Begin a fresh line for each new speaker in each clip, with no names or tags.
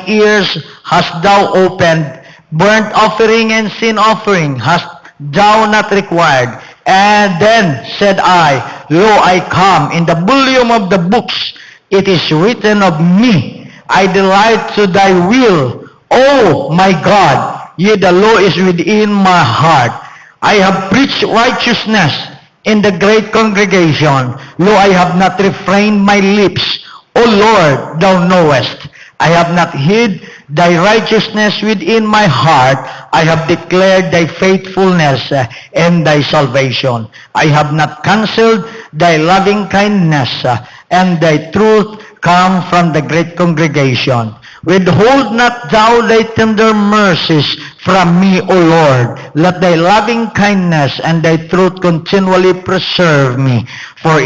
ears hast thou opened, burnt offering and sin offering hast thou not required. And then said I, Lo, I come. In the volume of the books it is written of me, I delight to thy will, O my God. Yea, the law is within my heart. I have preached righteousness in the great congregation. Lo, I have not refrained my lips. O Lord, thou knowest. I have not hid thy righteousness within my heart. I have declared thy faithfulness and thy salvation. I have not cancelled thy loving kindness and thy truth come from the great congregation. Withhold not thou thy tender mercies from me, O Lord. Let thy loving kindness and thy truth continually preserve me. For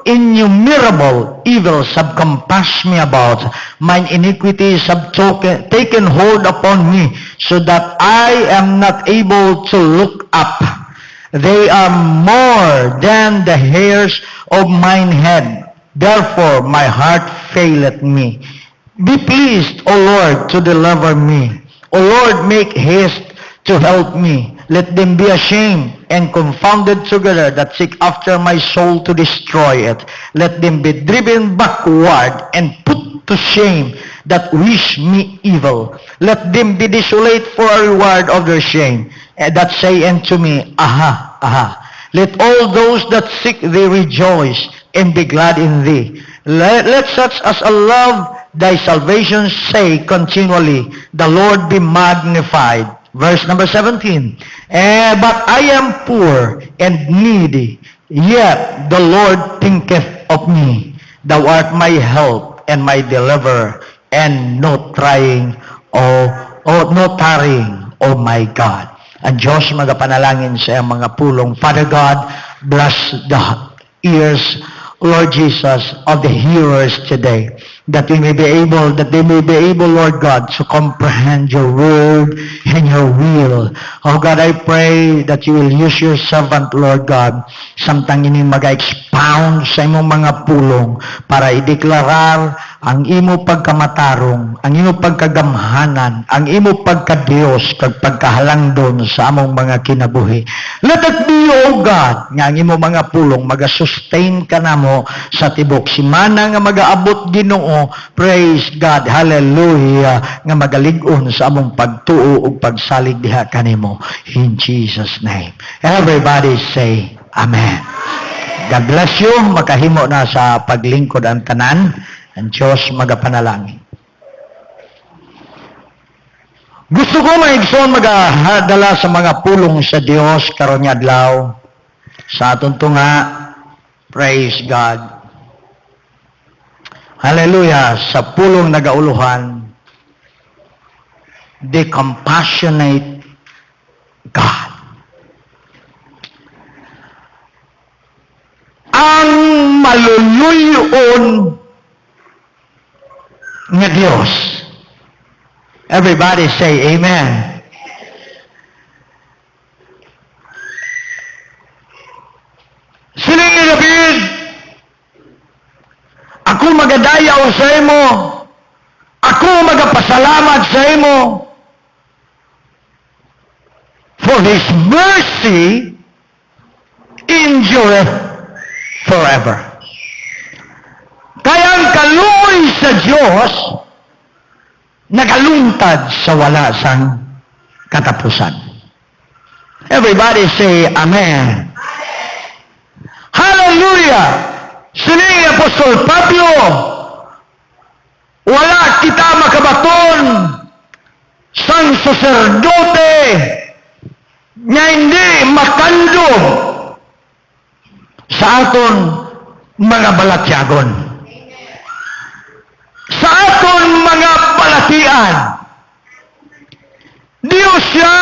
innumerable evils have compassed me about. Mine iniquities have taken hold upon me, so that I am not able to look up. They are more than the hairs of mine head. Therefore my heart faileth me. Be pleased, O Lord, to deliver me. O Lord, make haste to help me. Let them be ashamed and confounded together that seek after my soul to destroy it. Let them be driven backward and put to shame that wish me evil. Let them be desolate for a reward of their shame, and that say unto me, Aha, aha. Let all those that seek thee rejoice and be glad in thee. Let such as love thy salvation say continually, the Lord be magnified. Verse number 17. But I am poor and needy, yet the Lord thinketh of me. Thou art my help and my deliverer, and no tarrying, O my God. Ang Diyos magapanalangin sa iyang mga pulong. Father God, bless the ears, Lord Jesus, of the hearers today, that they may be able, Lord God, to comprehend your word and your will. Oh God, I pray that you will use your servant, Lord God, samtang ini mag-expound sa imong mga pulong para ideklarar ang imo pagkamatarong, ang imo pagkagamhanan, ang imo pagkadiyos, kag pagkahalangdon sa among mga kinabuhi. Let it be, O God, nga ang imo mga pulong magasustain ka namo sa tibok simana nga magaabot Ginoo. Praise God, hallelujah, nga magalig-on sa among pagtuo ug pagsalig diha kanimo. In Jesus' name. Everybody say, Amen. God bless you. Makahimo na sa paglingkod ang tanan. Ang Diyos magapanalangin. Gusto ko maigsoon magadala sa mga pulong sa Diyos karon nga adlaw sa aton tunga. Praise God. Hallelujah. Sa pulong nagauluhan, the compassionate God. Ang maluluyon nga Diyos. Everybody say Amen. Sila nga David, ako magadayaw sa imo, ako magapasalamat sa imo, for His mercy endureth forever. Kaya ang kaluoy sa Diyos nagaluntad sa wala sang katapusan. Everybody say Amen. Hallelujah! Sining Apostol Pablo, wala kita makabaton sang saserdote nga hindi makandog sa aton mga balatyagon. Sa aton mga palatian, Diyos siya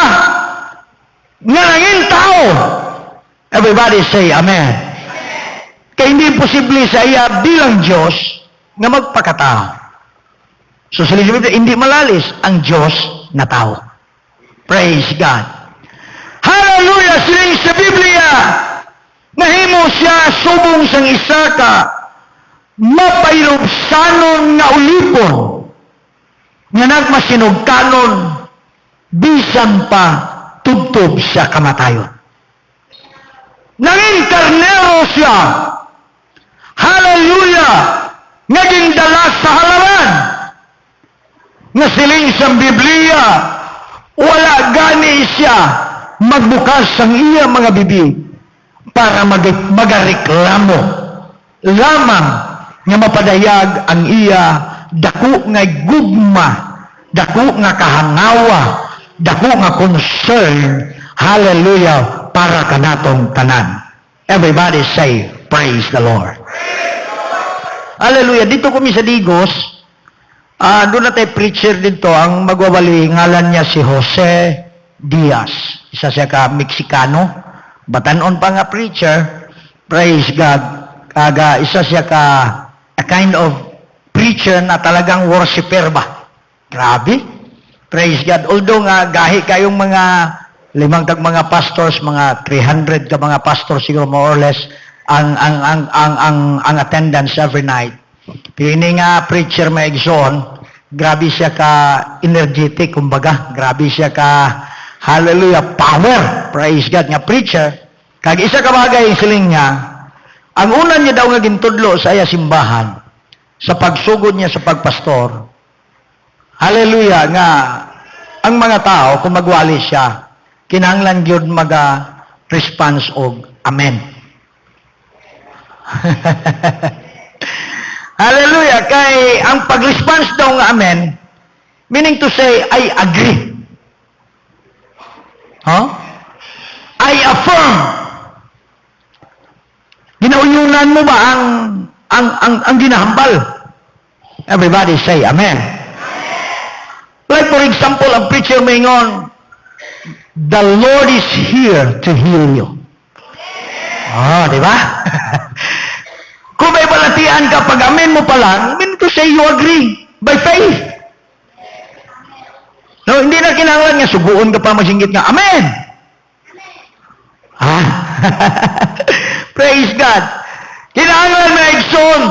nga nanging tao. Everybody say Amen. Kaya hindi posible sa iya bilang Diyos nga magpakatao. So sa Elizabeth, hindi malalis ang Diyos na tao. Praise God. Hallelujah! Siling sa Biblia, nahimo siya subong sang isa ka mapailubsanon nga ulipon sinugkanon, bisan pa tubtob siya kamatayon. Nanging karnero siya. Hallelujah! Naging dalas sa halaman. Nga siling sa Biblia, wala gani siya magbukas ang iya mga bibig para magareklamo lamang nga mapadayag ang iya dako nga gugma, dako nga kahangawa, dako nga concern, hallelujah, para kanatong tanan. Everybody say, praise the Lord. Hallelujah. Dito kami sa Digos, doon na tayo preacher dito, ang magwawali, ngalan niya si Jose Diaz. Isa siya ka Mexicano, batanon pa nga preacher, praise God. Isa siya ka a kind of preacher na talagang worshiper ba? Grabe. Praise God. Although nga gahi kayong mga limang tag mga pastors, mga 300 ka mga pastors siguro more or less ang attendance every night. Pini nga preacher may igsoon, grabe siya ka energetic, kumbaga, grabe siya ka hallelujah, power, praise God nga preacher. Kag isa ka bagay siling niya, ang una niya daw nga gintudlo sa iya simbahan, sa pagsugod niya sa pagpastor, hallelujah, nga ang mga tao, kung magwali siya, kinahanglan gyud response og amen. Hallelujah. Kay ang pag-response daw nga amen, meaning to say, I agree. Huh? I affirm. Ginauyunan mo ba ang ginahambal? Everybody say amen. Like for example, ang preacher maingon, the Lord is here to heal you. Oh, di ba? Kung may balatian ka, pag amen mo pa lang, mean to say you agree by faith. No, hindi na kinahanglan nga subuon ka pa masinggit nga, amen! Ah? Praise God. Kinahanglan na igsoon,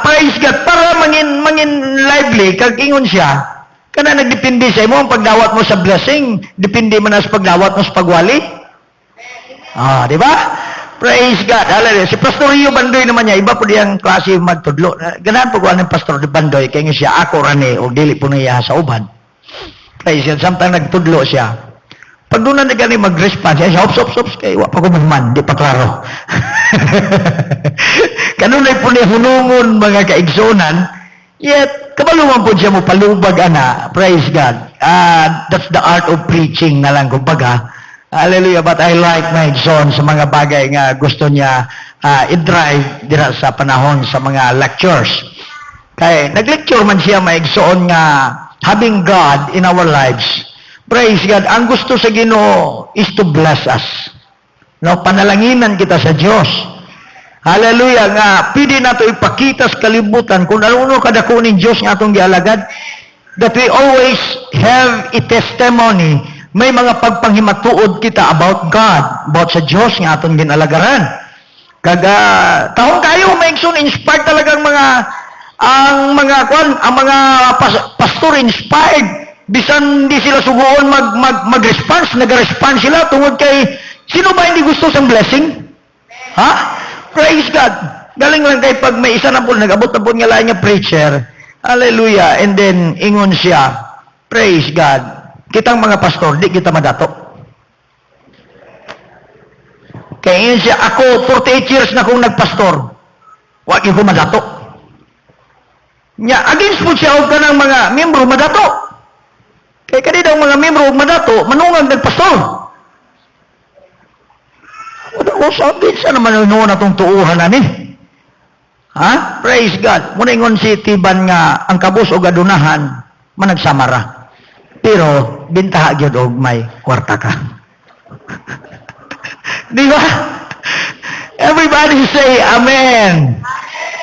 praise God, para mangin lively, kag ingon siya, kana nagdepende sa imo, ang pagdawat mo sa blessing, depende man sa pagdawat mo sa pagwali. Di ba? Praise God. Hallelujah. Si Pastor Rio Bandoy naman niya, iba po diyang klase magtudlo. Ganahan po ko ng Pastor Bandoy, kaya nga siya, ako rani, o dili po niya sa uban. Praise God. Samtang nagtudlo siya. Pag doon na gani mag-response, siya, hops, kaya wa pa ko man, di pa klaro. Kanunay po niya hunungon mga kaigsonan, yet, kabaluman po siya mo palubag, praise God. That's the art of preaching na lang, kumbaga. Hallelujah, but I like my son sa mga bagay nga gusto niya i-drive dira sa panahon sa mga lectures. Kaya nag-lecture man siya maigsoon nga having God in our lives. Praise God, ang gusto sa Ginoo is to bless us. No, panalanginan kita sa Dios. Hallelujah, nga pwede nato ipakita sa kalibutan kung ano kadako ning Dios nga atong gialagad. That we always have a testimony. May mga pagpanghimatuod kita about God, about sa Diyos nga atong ginalagaran. Kaga taong kayo may inspired talagang ang mga pastor inspired. Bisan hindi sila suguon mag-response, nag-response sila tungod kay sino ba hindi gusto sang blessing? Ha? Praise God. Galing lang kay pag may isa na po nag-abot na po nga lain nga preacher. Hallelujah. And then ingon siya, praise God. Kitang mga pastor, di kita madato. Kaya yun siya, ako 48 years na akong nagpastor. Huwag ko madato. Against po siya huwag ka ng mga membro madato. Kaya kanina ang mga membro huwag madato, manungang nagpastor. Ako sabi, saan naman noon na itong tuuhan na ni? Ha? Praise God. Muna ingon si Tiban nga, ang kabus o gadunahan, managsamara. Pero, bintaha gyud og may kwarta ka. Di ba? Everybody say amen.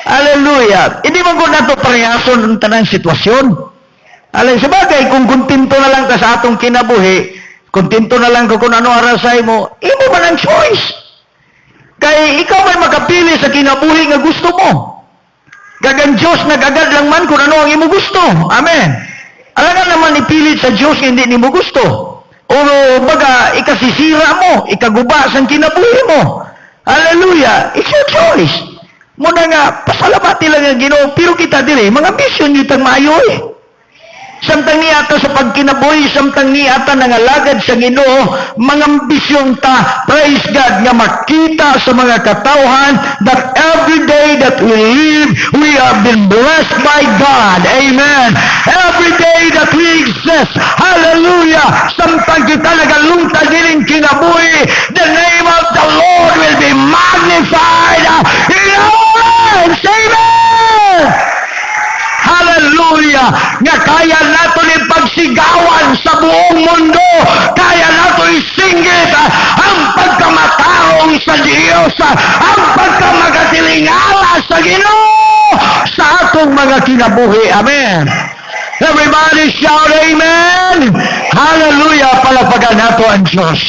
Hallelujah. Hindi man ko nato parehason ang tanang sitwasyon. Sabagay, kung kontento na lang ka sa atong kinabuhi, kontento na lang ko kung ano arasay mo, imo man ang choice. Kay ikaw man makapili sa kinabuhi nga gusto mo. Gagang Diyos nag-agad lang man kung ano ang imo gusto. Amen. ipilit sa Diyos nga hindi nimo gusto. O baga, ikasisira mo, ikaguba sa kinabuhi mo. Hallelujah! It's your choice. Muna nga, pasalamati lang ang Ginoo, pero kita dire, mga mission nyo tang maayo eh. Samtang niyata sa pagkinabuhi, samtang niyata nangalagad sa Ginoo, mga ambisyon ta, praise God, nga makita sa mga katawhan that every day that we live, we have been blessed by God. Amen. Every day that we exist, hallelujah, samtang kita nagalungtad din kinabuhi, the name of the Lord will be magnified in our lives. Amen. Hallelujah! Nga kaya nato ni pagsigawan sa buong mundo, kaya nato isinggit ang pagkamatarong sa Diyos, ang pagkamagatilingala sa Ginoo sa atong mga kinabuhi. Amen. Everybody shout amen. Hallelujah! Palagpagan nato ang Diyos.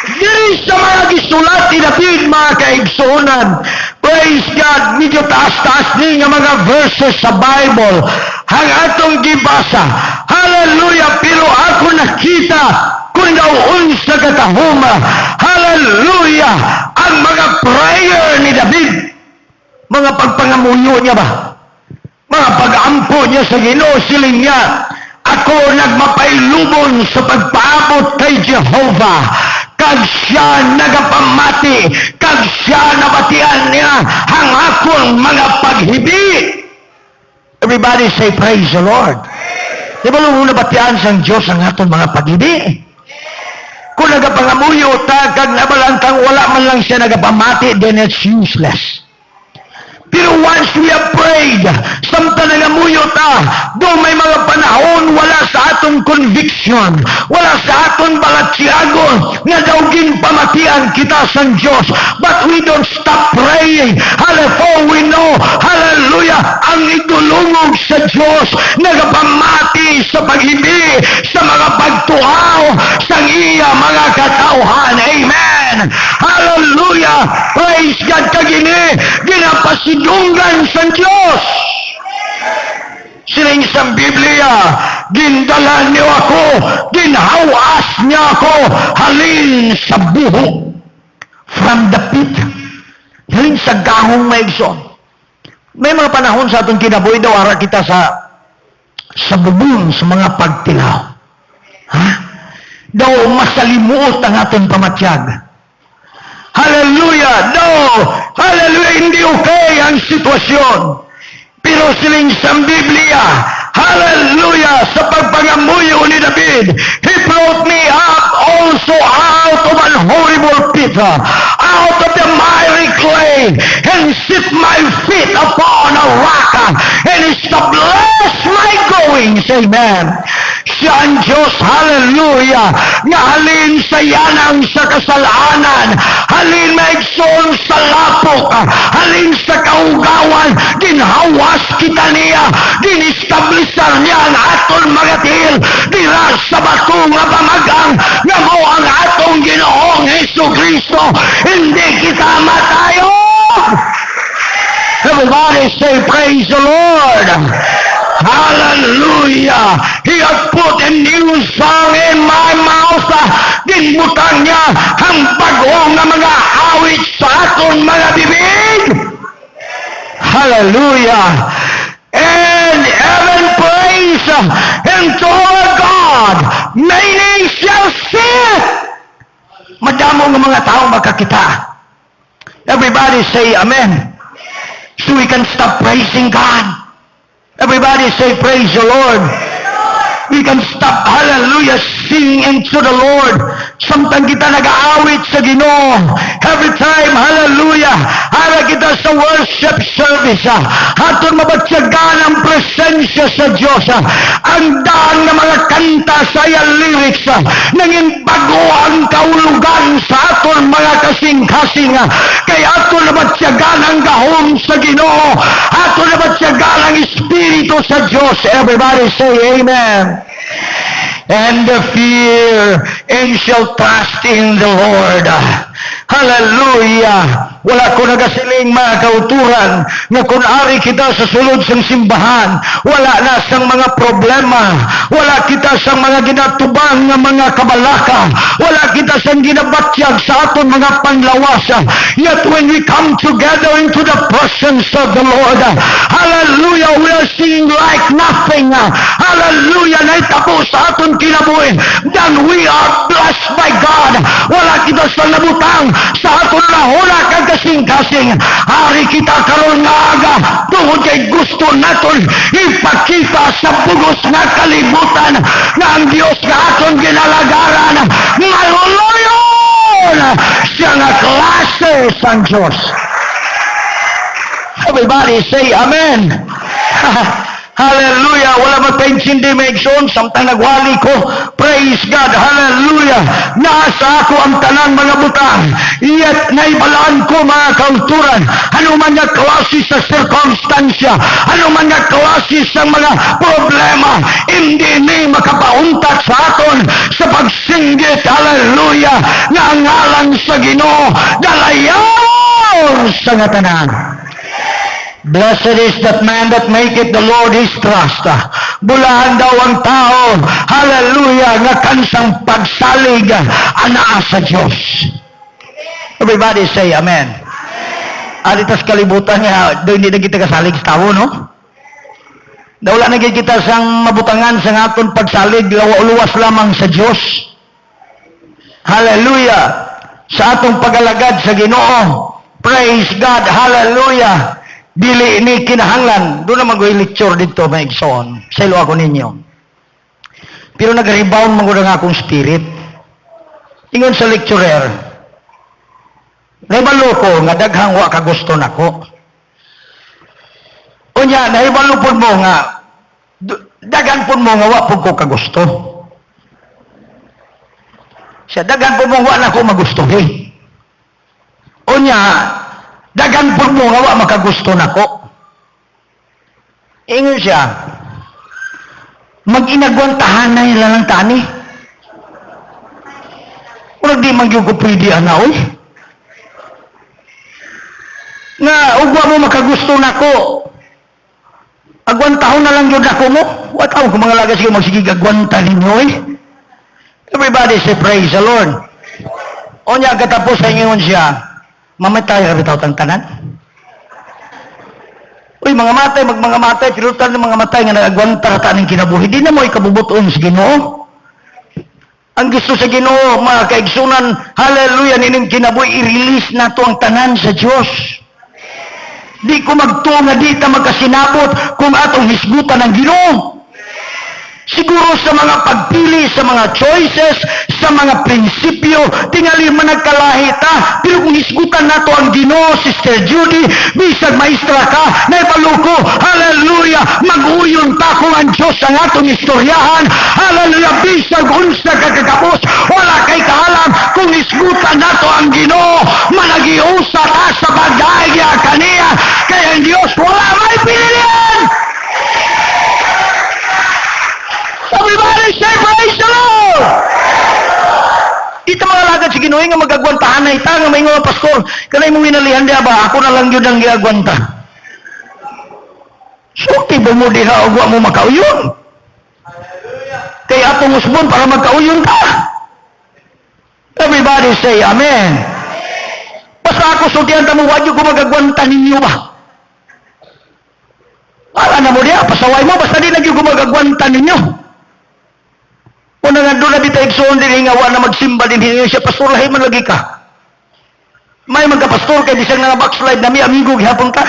Diri sa mga gisulat ni David, mga kaigsunan, praise God, medyo taas-taas din nga mga verses sa Bible, ang atong gibasa. Hallelujah! Pero ako nakita kung daw unsa katahuma. Hallelujah! Ang mga prayer ni David, mga pagpangamuyo niya ba? Mga pag-ampo niya sa Ginoo, siling niya, ako nagmapailubon sa pagpaabot kay Jehovah. Kag siya nagapamati, kag siya nabatian niya ang akong mga paghibi. Everybody say praise the Lord. Di ba nung nabatian sa Diyos ang atong mga paghibi? Kung nagapangamuyo ta, kag nabalantang wala man lang siya nagapamati, then it's useless. Pero once we have prayed, samtang nangamuyo ta, do may mga panahon wala sa atong conviction, wala sa atong balatsiagon, nga daw ginpamatian kita sa Diyos. But we don't stop praying. Hallelujah, we know, hallelujah, ang idulungog sa Diyos, nagapamati sa paghibi, sa mga pagtuhaw, sa iya mga katawhan. Amen. Hallelujah. Praise God. Kagini, ginapasidunggan sa Diyos. Siling sa Biblia, gindalan niyo ako, ginhawas niya ako, halin sa buhok. From the pit. Halin sa gahong maigsoon. May mga panahon sa atong kinabuhi daw, ara kita sa bubong, sa mga pagtilaw. Ha? Daw masalimuot ang atong pamatyag. Hallelujah! No! Hallelujah! Hindi okay ang sitwasyon. Pero siling sa Biblia, hallelujah! Sa pagpangamuyo ni David, He brought me up also out of an horrible pit, out of the miry clay, and set my feet upon a rock, and established my goings. Amen. Siya ang Diyos, hallelujah, nga halin sa yanang sa kasalanan, halin maigsoon sa lapok, halin sa kaugawan, ginhawas kita niya, ginistablisar niya ang aton mga tiil, dira sa bato nga pamagang, nga mo ang atong Ginoong Jesucristo, hindi kita matayo. Everybody say praise the Lord. Hallelujah! He has put a new song in my mouth. Ginbutang niya ang bagong nga mga awit sa aton mga bibig. Hallelujah! And heaven praise unto our God. Many shall see it. Madamo ng mga tao makakita. Everybody say amen. So we can stop praising God. Everybody say praise the Lord. We can stop, hallelujah, singing to the Lord. Samtang kita nag-aawit sa Ginoo. Every time, hallelujah, hara kita sa worship service. Hatun mabatsagan ang presensya sa Diyos. Ang daan ng mga kanta sa iyang lyrics. Nanging bago ang kaulugan sa aton mga kasing-kasing. Kaya aton nabatsagan ang gahom sa Ginoo. Aton nabatsagan ang Espiritu sa Diyos. Everybody say amen. And the fear and shall trust in the Lord. Hallelujah. Wala ko nagasiling mga kauturan nga kung ari kita sa sulod sang simbahan, wala na sang mga problema, wala kita sang mga ginatubang nga mga kabalaka, wala kita sang ginabatyag sa aton mga panlawasa. Yet when we come together into the presence of the Lord, hallelujah, we are seeing like nothing. Hallelujah, naitabo sa aton kinabuhi. Then we are blessed by God. Wala kita sa nabutang sa aton lahula kag kasing-kasing. Hari kita karon nga aga tungod kay gusto naton ipakita sa bugos nga kalibutan nga ang Dios nga aton ginalagaran maluluyon siya nga klase sang Diyos. Everybody say amen. Hallelujah. Wala magpaintindi may igsoon. Samtang nagwali ko. Praise God. Hallelujah. Nasa ako ang tanang mga butang. Yet naibalaan ko mga kauturan. Ano man nga klase sa circumstansya. Ano man nga klase sa mga problema. Hindi ni makapauntat sa aton sa pagsinggit. Hallelujah. Nga ang ngalan sa Ginoo. Dalayaw sa nga tanan. Blessed is that man that maketh the Lord his trust. Bulahan daw ang tao, hallelujah, nga kansang pagsalig anaa sa Diyos. Everybody say amen. Alitas kalibutan nga, doon hindi na kita kasalig sa tao, no? Wala na kita sang mabutangan sa aton pagsalig, luwas lamang sa Diyos. Hallelujah. Sa atong pagalagad sa Ginoo. Praise God. Hallelujah. Dili ni kinahanglan. Doon naman ko lecture dito, may igsoon. Sa ilo ako ninyo. Pero nag-rebound mga nga akong spirit. Ingon sa lecturer, naibalo ko nga daghang wa kagusto nako. Unya, naibalo po mo nga, daghan po mo nga wa po ko kagusto. Siya, daghan po mo wa na ko magustuhin. Unya, dagan po mo nga wa makagusto nako. Ingon siya, mag-inagwantahan na nila ng tani. Kung di magyugo pwede ana, oy. Nga, ugwa mo makagusto nako. Agwantahon na lang yun ako mo. What ako kung mga lagas yung magsigig agwanta ninyo, oy. Everybody say praise the Lord. O niya, katapos sa ingon siya, mamatay ka bitaw tang tanan. Uy, mga matay, tinutan ng mga matay nga nagagwanta ta ning kinabuhi. Di na mo ikabubuton sa Ginoo. Ang gusto sa Ginoo, mga kaigsunan, hallelujah, nining kinabuhi, i-release na to ang tanan sa Diyos. Di ko magtunga, di ta magkasinabot kung atong hisgutan ng Ginoo. Siguro sa mga pagpili, sa mga choices, sa mga prinsipyo, tingali man nagkalahita. Pero kung hisgutan nato ang Ginoo, Sister Judy, bisag maestra ka, naipaluko, hallelujah, mag-uyon ta kung ang Diyos ang atong istoryahan, hallelujah, bisag unsa kakagapos, wala kay kaalam, kung hisgutan nato ang Ginoo, managiusa ta sa bagay kaniya, kaya ang Diyos wala may pilihan. Everybody say praise the Lord! Ito mga lagad si Ginoo nga magagwantahan na ita nga may nga pastor. Kanay mong winalihan diya ba? Ako na lang yun ang giagwanta. So, tibo mo diha o mo makauyon. Kaya atong usbon para magkauyon ka. Everybody say amen. Basta ako sultihan tamo, wadyo ko magagwanta ninyo ba? Wala na mo diya, pasaway mo, basta di lagi ko magagwanta ninyo. Una nga doon na dito igsoon din nga na magsimba din hininyo siya, pastor, lahi man lagi ka. May magka-pastor kay disang nga backslide na may amigo gihapon ka.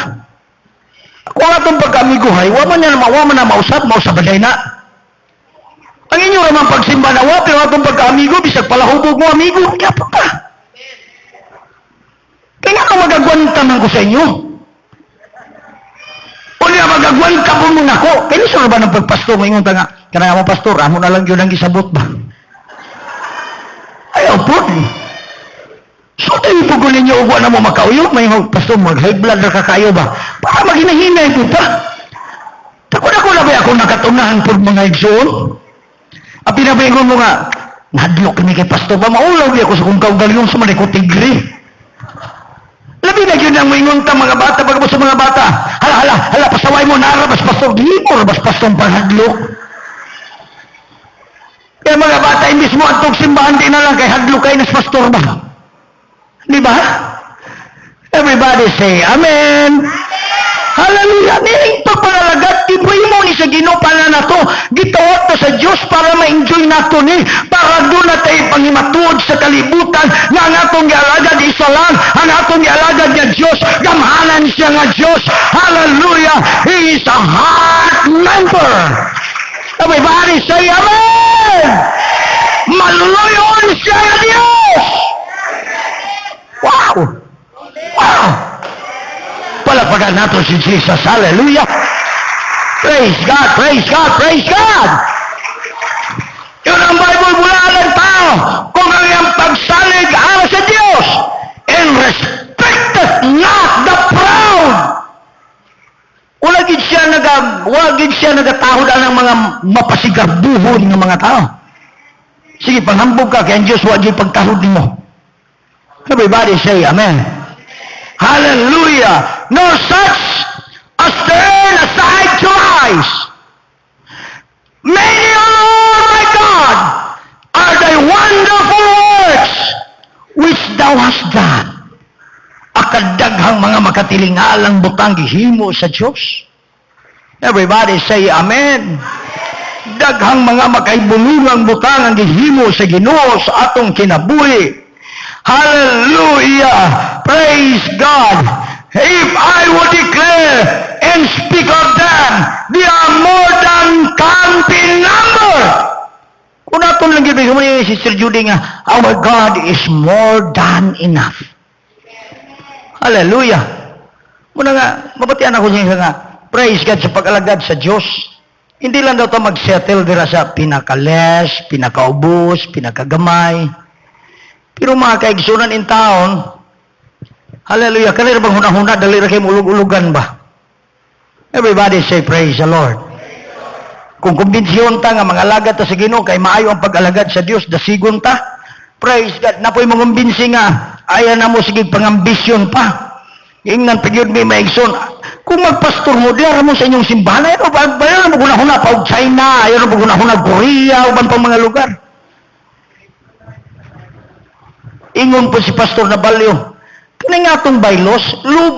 Kung atong pagka-amigo hay, waman na mausap baday na. Ang inyo naman pagsimba na pero atong pagka-amigo, bisag palahubog mo amigo, gihapon ka. Kaya nga magagwanta man ko sa inyo. O niya magagwanta po muna ko. Kaya saan ba ng pagpastor mo ingon ta nga? Kanang mo pastor, amo na lang yun ang isabot ba? Ayaw po. So, tayo po ko ninyo ugwa na mo makauyo, may pastor, mag-high blood na kakayo ba? Para maghinahinay po ta. Takot ako na ba ako nakatunahan po mga igsoon? Ang pinabaingon mo nga, nadlok kami kay pastor ba? Maulaw ako sa kung kaugalyong sa manay ko tigre. Alam Labi na yun ang moingon ta mga bata, pagkabot sa mga bata. Hala, pasaway mo, narabas pastor, di mo rabas pastor panghadlok. Kaya mga bata, imbis mo antong simbahan, di na lang kay hadlok kayo nas pastor ba? Di ba? Everybody say, Amen. Hallelujah. Niling pagpalalagat, tiboy mo ni sa ginupala na to. Gitawat to sa Diyos para ma-enjoy nato ni. Para doon na tayo pangimatod sa kalibutan na ang atong gialagad isa lang. Ang atong gialagad niya Diyos. Gamhanan siya nga Diyos. Hallelujah. He is a heart member. Everybody say Amen. Maluloyon siya nga Diyos. Wow. Wow. Palakpakan natin si Jesus. Hallelujah. Praise God, praise God, praise God. Yun ang Bible bulalan tao. Kung ang iyang pagsalig ara sa Diyos, and respecteth not the proud. Wagid siya nagatahod ang mga mapasigarduhon ng mga tao. Sige, panghambog ka, kaya ang Diyos wagid pagtahod mo. Everybody say Amen. Hallelujah. Nor such as turn aside to eyes. Many, O Lord my God, are thy wonderful works which thou hast done. Akadaghang mga makatilingalang butang gihimo sa Diyos. Everybody say Amen. Daghang mga makaibulungang butang ang gihimo sa Ginoo sa atong kinabuhi. Hallelujah! Praise God! If I would declare and speak of them, they are more than counting number. Kung natin lang gibig mo ni Sister Judy nga, our God is more than enough. Hallelujah! Muna nga, mabatian ako siya nga, praise God sa pag-alagad sa Diyos. Hindi lang daw ito mag-settle dira sa pinaka-less, pinaka-ubos, pinaka-gamay. Pero mga kaigsunan in town, hallelujah, kanina bang huna-huna, dali ra kayo ulug-ulugan ba? Everybody say, praise the Lord. Kung kumbinsiyon ta nga mga alagad ta sa Ginoo kay maayo ang pag-alagad sa Dios, dasigon ta. Praise God. Napoy mo kumbinsi nga, ayan na mo sige pangambisyon pa. Ingnan pagyud may maigsoon. Kung magpastor mo, diara mo sa inyong simbahan, ayaw mo huna-huna pa og China, ayaw mo huna-huna Korea, uban pang mga lugar. Ingon po si Pastor Nabalyo, kani nga itong baylos, lugo